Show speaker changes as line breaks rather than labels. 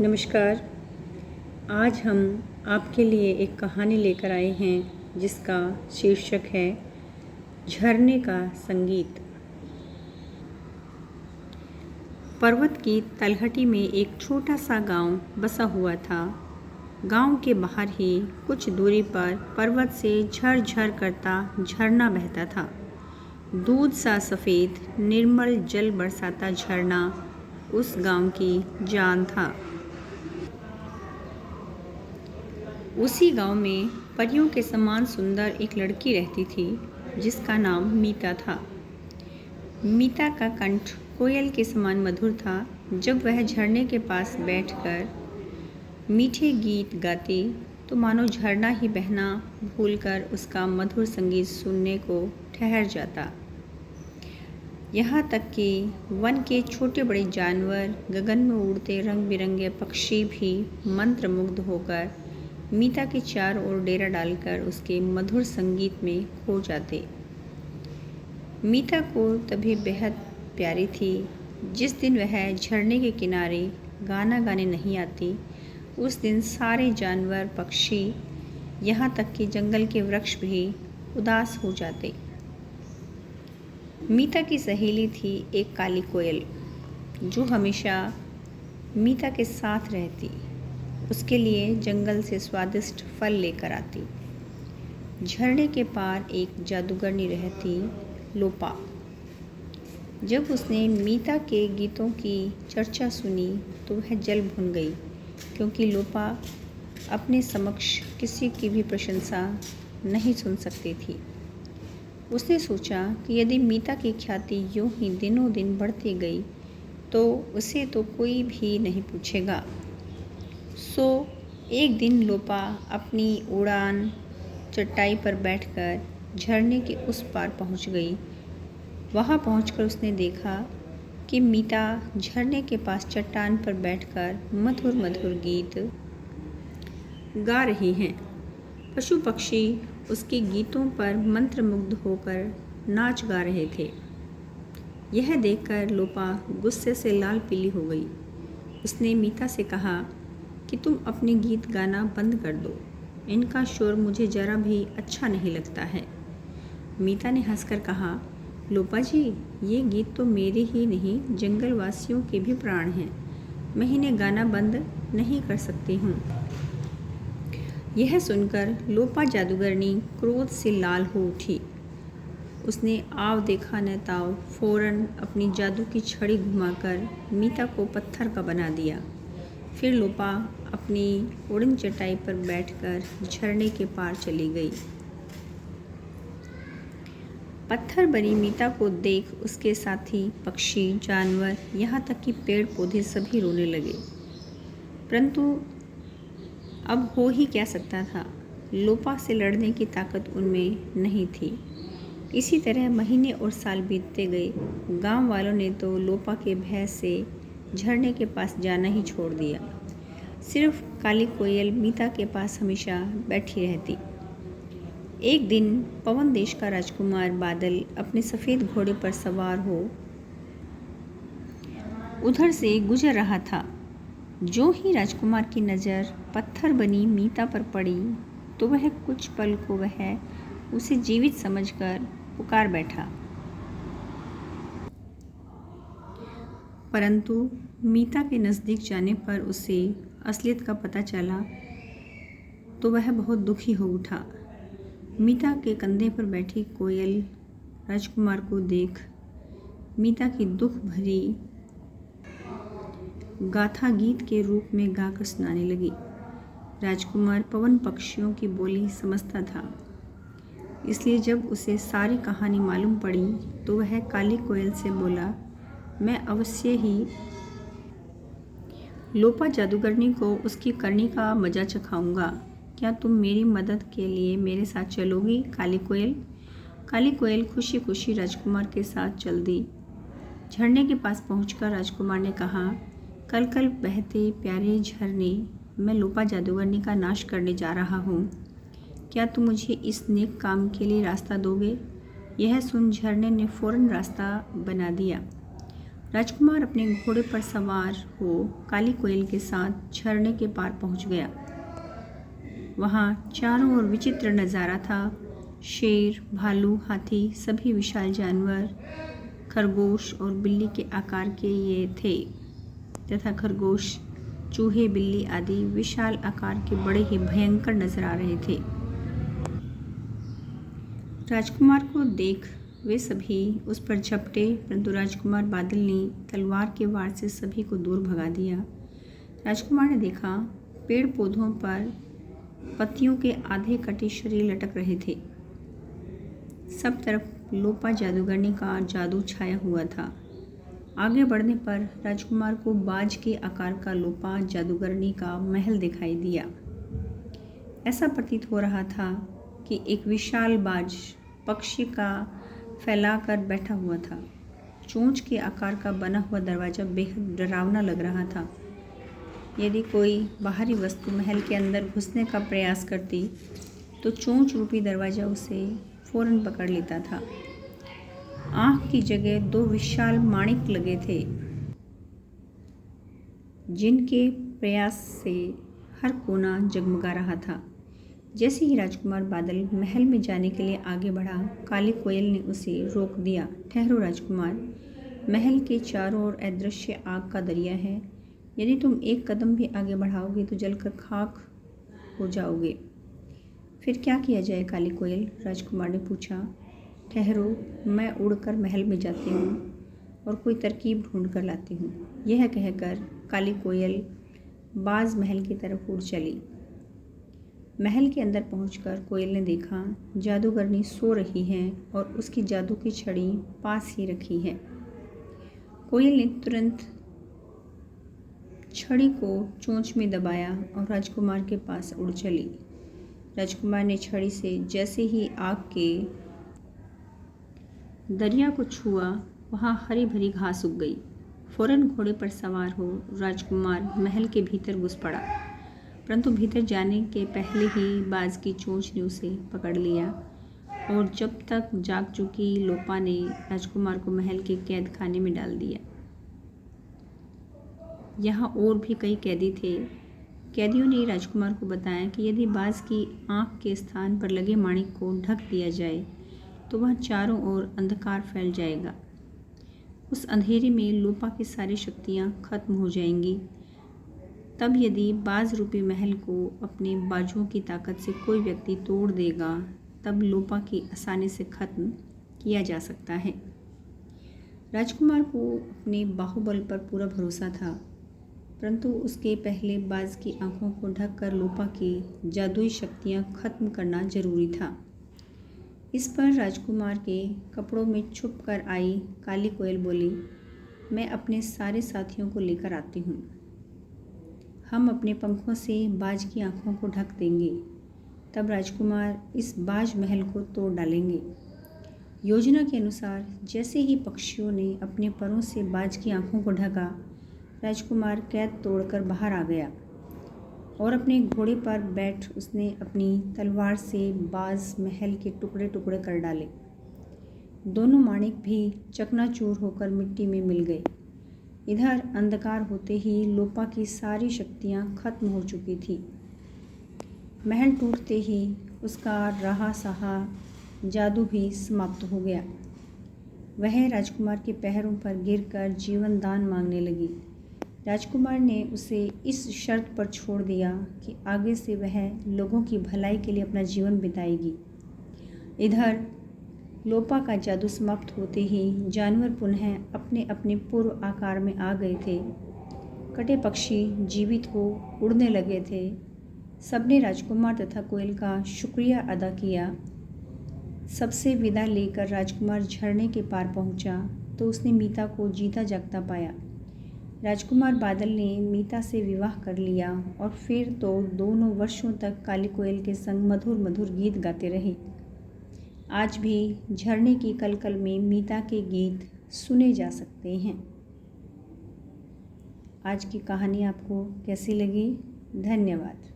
नमस्कार। आज हम आपके लिए एक कहानी लेकर आए हैं जिसका शीर्षक है झरने का संगीत। पर्वत की तलहटी में एक छोटा सा गांव बसा हुआ था। गांव के बाहर ही कुछ दूरी पर पर्वत से झरझर करता झरना बहता था। दूध सा सफ़ेद निर्मल जल बरसाता झरना उस गांव की जान था। उसी गांव में परियों के समान सुंदर एक लड़की रहती थी जिसका नाम मीता था। मीता का कंठ कोयल के समान मधुर था। जब वह झरने के पास बैठकर मीठे गीत गाती तो मानो झरना ही बहना भूलकर उसका मधुर संगीत सुनने को ठहर जाता। यहाँ तक कि वन के छोटे बड़े जानवर, गगन में उड़ते रंग बिरंगे पक्षी भी मंत्रमुग्ध होकर मीता के चारों ओर डेरा डालकर उसके मधुर संगीत में खो जाते। मीता को तभी बेहद प्यारी थी। जिस दिन वह झरने के किनारे गाना गाने नहीं आती, उस दिन सारे जानवर, पक्षी, यहाँ तक कि जंगल के वृक्ष भी उदास हो जाते। मीता की सहेली थी एक काली कोयल जो हमेशा मीता के साथ रहती, उसके लिए जंगल से स्वादिष्ट फल लेकर आती। झरने के पार एक जादूगरनी रहती, लोपा। जब उसने मीता के गीतों की चर्चा सुनी तो वह जल भुन गई, क्योंकि लोपा अपने समक्ष किसी की भी प्रशंसा नहीं सुन सकती थी। उसने सोचा कि यदि मीता की ख्याति यूं ही दिनों दिन बढ़ती गई तो उसे तो कोई भी नहीं पूछेगा। सो एक दिन लोपा अपनी उड़ान चटाई पर बैठकर झरने के उस पार पहुंच गई। वहां पहुंचकर उसने देखा कि मीता झरने के पास चट्टान पर बैठकर मधुर मधुर गीत गा रही हैं। पशु पक्षी उसके गीतों पर मंत्रमुग्ध होकर नाच गा रहे थे। यह देखकर लोपा गुस्से से लाल पीली हो गई। उसने मीता से कहा कि तुम अपने गीत गाना बंद कर दो, इनका शोर मुझे जरा भी अच्छा नहीं लगता है। मीता ने हंसकर कहा, लोपा जी, ये गीत तो मेरे ही नहीं जंगल वासियों के भी प्राण हैं। मैं इन्हें गाना बंद नहीं कर सकती हूँ। यह सुनकर लोपा जादूगरनी क्रोध से लाल हो उठी। उसने आव देखा न ताव फौरन अपनी जादू की छड़ी घुमाकर मीता को पत्थर का बना दिया। फिर लोपा अपनी उड़न चटाई पर बैठकर झरने के पार चली गई। पत्थर बनी मीता को देख उसके साथी पक्षी, जानवर, यहाँ तक कि पेड़ पौधे सभी रोने लगे। परंतु अब हो ही क्या सकता था। लोपा से लड़ने की ताकत उनमें नहीं थी। इसी तरह महीने और साल बीतते गए। गांव वालों ने तो लोपा के भय से झरने के पास जाना ही छोड़ दिया। सिर्फ काली कोयल मीता के पास हमेशा बैठी रहती। एक दिन पवन देश का राजकुमार बादल अपने सफ़ेद घोड़े पर सवार हो उधर से गुजर रहा था। जो ही राजकुमार की नज़र पत्थर बनी मीता पर पड़ी तो वह कुछ पल को वह उसे जीवित समझकर पुकार बैठा। परंतु मीता के नज़दीक जाने पर उसे असलियत का पता चला तो वह बहुत दुखी हो उठा। मीता के कंधे पर बैठी कोयल राजकुमार को देख मीता की दुख भरी गाथा गीत के रूप में गाकर सुनाने लगी। राजकुमार पवन पक्षियों की बोली समझता था, इसलिए जब उसे सारी कहानी मालूम पड़ी तो वह काली कोयल से बोला, मैं अवश्य ही लोपा जादूगरनी को उसकी करनी का मजा चखाऊंगा। क्या तुम मेरी मदद के लिए मेरे साथ चलोगी काली कोयल? काली कोयल खुशी खुशी राजकुमार के साथ चल दी। झरने के पास पहुंचकर राजकुमार ने कहा, कल कल बहते प्यारे झरने, मैं लोपा जादूगरनी का नाश करने जा रहा हूँ। क्या तुम मुझे इस नेक काम के लिए रास्ता दोगे? यह सुन झरने ने फौरन रास्ता बना दिया। राजकुमार अपने घोड़े पर सवार हो काली कोयल के साथ झरने के पार पहुंच गया। वहाँ चारों ओर विचित्र नज़ारा था। शेर, भालू, हाथी, सभी विशाल जानवर खरगोश और बिल्ली के आकार के ये थे तथा खरगोश, चूहे, बिल्ली आदि विशाल आकार के बड़े ही भयंकर नजर आ रहे थे। राजकुमार को देख वे सभी उस पर झपटे, परंतु राजकुमार बादल ने तलवार के वार से सभी को दूर भगा दिया। राजकुमार ने देखा पेड़ पौधों पर पत्तियों के आधे कटे शरीर लटक रहे थे। सब तरफ लोपा जादूगरनी का जादू छाया हुआ था। आगे बढ़ने पर राजकुमार को बाज के आकार का लोपा जादूगरनी का महल दिखाई दिया। ऐसा प्रतीत हो रहा था कि एक विशाल बाज पक्षी का फैलाकर बैठा हुआ था। चोंच के आकार का बना हुआ दरवाज़ा बेहद डरावना लग रहा था। यदि कोई बाहरी वस्तु महल के अंदर घुसने का प्रयास करती तो चोंच रूपी दरवाज़ा उसे फौरन पकड़ लेता था। आँख की जगह 2 विशाल माणिक लगे थे, जिनके प्रयास से हर कोना जगमगा रहा था। जैसे ही राजकुमार बादल महल में जाने के लिए आगे बढ़ा, काली कोयल ने उसे रोक दिया। ठहरो राजकुमार, महल के चारों ओर अदृश्य आग का दरिया है। यदि तुम एक कदम भी आगे बढ़ाओगे तो जलकर खाक हो जाओगे। फिर क्या किया जाए काली कोयल? राजकुमार ने पूछा। ठहरो, मैं उड़कर महल में जाती हूँ और कोई तरकीब ढूंढ कर लाती हूँ। यह कहकर काली कोयल बाज महल की तरफ उड़ चली। महल के अंदर पहुंचकर कोयल ने देखा जादूगरनी सो रही है और उसकी जादू की छड़ी पास ही रखी है। कोयल ने तुरंत छड़ी को चोंच में दबाया और राजकुमार के पास उड़ चली। राजकुमार ने छड़ी से जैसे ही आग के दरिया को छुआ, वहाँ हरी भरी घास उग गई। फौरन घोड़े पर सवार हो राजकुमार महल के भीतर घुस पड़ा, परंतु भीतर जाने के पहले ही बाज की चोंच ने उसे पकड़ लिया और जब तक जाग चुकी लोपा ने राजकुमार को महल के कैद खाने में डाल दिया। यहाँ और भी कई कैदी थे। कैदियों ने राजकुमार को बताया कि यदि बाज की आँख के स्थान पर लगे माणिक को ढक दिया जाए तो वह चारों ओर अंधकार फैल जाएगा। उस अंधेरे में लोपा की सारी शक्तियाँ खत्म हो जाएंगी। तब यदि बाज रूपी महल को अपने बाजुओं की ताकत से कोई व्यक्ति तोड़ देगा, तब लोपा की आसानी से खत्म किया जा सकता है। राजकुमार को अपने बाहुबल पर पूरा भरोसा था, परंतु उसके पहले बाज की आंखों को ढककर लोपा की जादुई शक्तियां खत्म करना जरूरी था। इस पर राजकुमार के कपड़ों में छुप कर आई काली कोयल बोली, मैं अपने सारे साथियों को लेकर आती हूँ। हम अपने पंखों से बाज की आंखों को ढक देंगे। तब राजकुमार इस बाज महल को तोड़ डालेंगे। योजना के अनुसार जैसे ही पक्षियों ने अपने परों से बाज की आंखों को ढका, राजकुमार कैद तोड़कर बाहर आ गया और अपने घोड़े पर बैठ उसने अपनी तलवार से बाज महल के टुकड़े टुकड़े कर डाले। दोनों माणिक भी चकनाचूर होकर मिट्टी में मिल गए। इधर अंधकार होते ही लोपा की सारी शक्तियाँ खत्म हो चुकी थी। महल टूटते ही उसका रहा सहा जादू भी समाप्त हो गया। वह राजकुमार के पैरों पर गिरकर जीवन दान मांगने लगी। राजकुमार ने उसे इस शर्त पर छोड़ दिया कि आगे से वह लोगों की भलाई के लिए अपना जीवन बिताएगी। इधर लोपा का जादू समाप्त होते ही जानवर पुनः अपने अपने पूर्व आकार में आ गए थे। कटे पक्षी जीवित हो उड़ने लगे थे। सबने राजकुमार तथा कोयल का शुक्रिया अदा किया। सबसे विदा लेकर राजकुमार झरने के पार पहुंचा तो उसने मीता को जीता जागता पाया। राजकुमार बादल ने मीता से विवाह कर लिया और फिर तो दोनों वर्षों तक काली कोयल के संग मधुर मधुर गीत गाते रहे। आज भी झरने की कलकल में मीता के गीत सुने जा सकते हैं। आज की कहानी आपको कैसी लगी? धन्यवाद।